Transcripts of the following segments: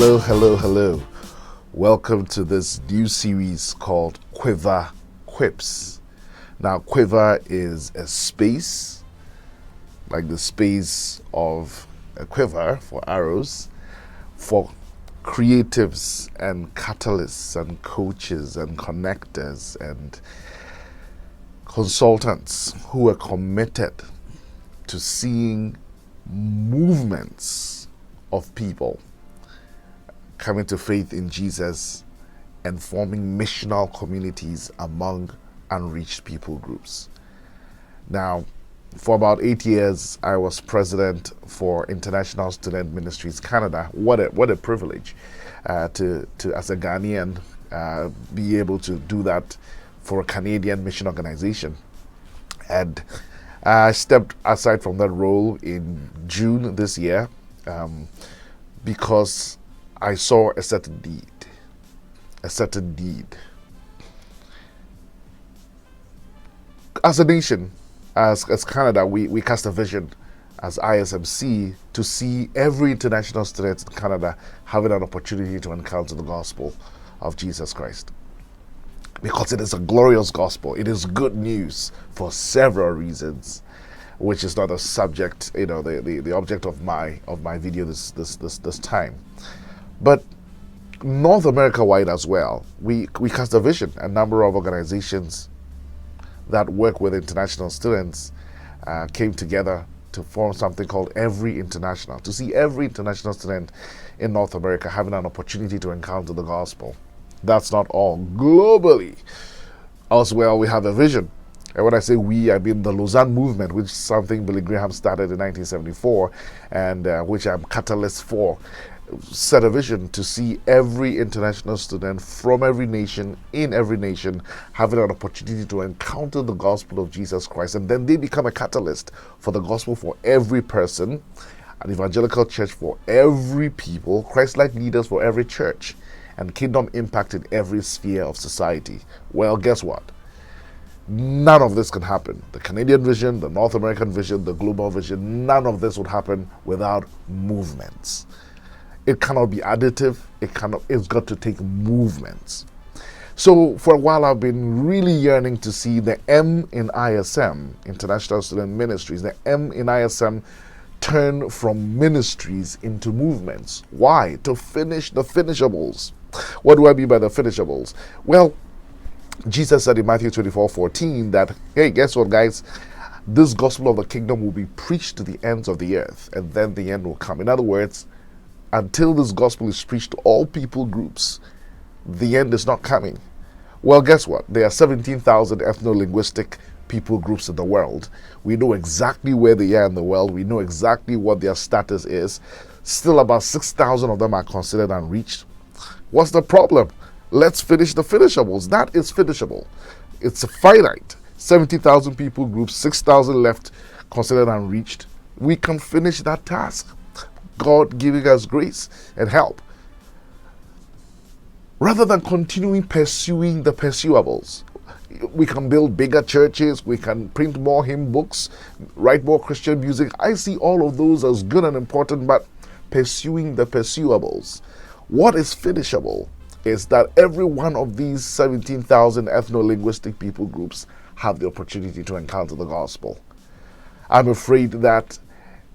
Hello. Welcome to this new series called Kwiverr Quips. Now, Kwiverr is a space, like the space of a quiver for arrows, for creatives and catalysts and coaches and connectors and consultants who are committed to seeing movements of people coming to faith in Jesus and forming missional communities among unreached people groups. Now, for about 8 years, I was president for International Student Ministries Canada. What a privilege to as a Ghanaian, be able to do that for a Canadian mission organization. And I stepped aside from that role in June this year because I saw a certain need. As a nation, as Canada, we cast a vision as ISMC to see every international student in Canada having an opportunity to encounter the gospel of Jesus Christ. Because it is a glorious gospel. It is good news for several reasons, which is not a subject, the object of my video this time. But North America wide as well, we cast a vision. A number of organizations that work with international students came together to form something called Every International, to see every international student in North America having an opportunity to encounter the gospel. That's not all. Globally, as well, we have a vision. And when I say we, I mean the Lausanne movement, which is something Billy Graham started in 1974 and which I'm catalyst for, set a vision to see every international student from every nation, in every nation, having an opportunity to encounter the gospel of Jesus Christ. And then they become a catalyst for the gospel for every person, an evangelical church for every people, Christ-like leaders for every church, and kingdom impact in every sphere of society. Well, guess what? None of this can happen. The Canadian vision, the North American vision, the global vision, none of this would happen without movements. It cannot be additive. It's got to take movements. So for a while, I've been really yearning to see the M in ISM, International Student Ministries, the M in ISM turn from ministries into movements. Why? To finish the finishables. What do I mean by the finishables? Well, Jesus said in Matthew 24:14 that, hey, guess what, guys? This gospel of the kingdom will be preached to the ends of the earth, and then the end will come. In other words, until this gospel is preached to all people groups, the end is not coming. Well, guess what? There are 17,000 ethno-linguistic people groups in the world. We know exactly where they are in the world. We know exactly what their status is. Still about 6,000 of them are considered unreached. What's the problem? Let's finish the finishables. That is finishable. It's a finite. 70,000 people groups, 6,000 left considered unreached. We can finish that task. God giving us grace and help. Rather than continuing pursuing the pursuables, we can build bigger churches, we can print more hymn books, write more Christian music. I see all of those as good and important, but pursuing the pursuables. What is finishable is that every one of these 17,000 ethno-linguistic people groups have the opportunity to encounter the gospel. I'm afraid that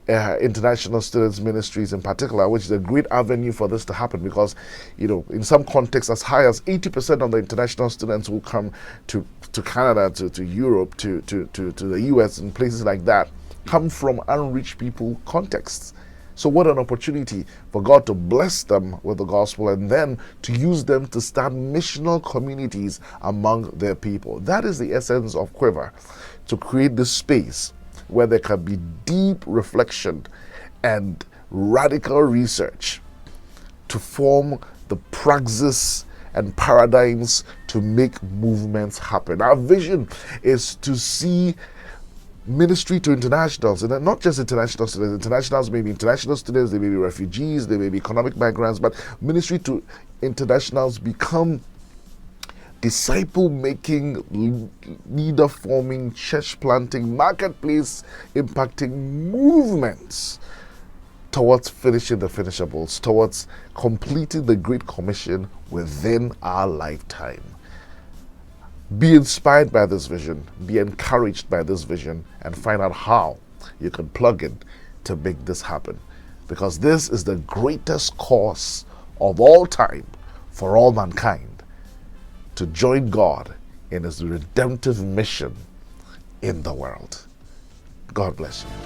International Students Ministries in particular, which is a great avenue for this to happen, because in some contexts as high as 80% of the international students will come to Canada, to Europe, to the US and places like that, come from unreached people contexts. So what an opportunity for God to bless them with the gospel and then to use them to start missional communities among their people. That is the essence of Kwiverr, to create this space where there can be deep reflection and radical research to form the praxis and paradigms to make movements happen. Our vision is to see ministry to internationals, and not just international students. Internationals may be international students, they may be refugees, they may be economic migrants, but ministry to internationals become disciple-making, leader-forming, church-planting, marketplace-impacting movements towards finishing the finishables, towards completing the Great Commission within our lifetime. Be inspired by this vision, be encouraged by this vision, and find out how you can plug in to make this happen. Because this is the greatest cause of all time for all mankind to join God in his redemptive mission in the world. God bless you.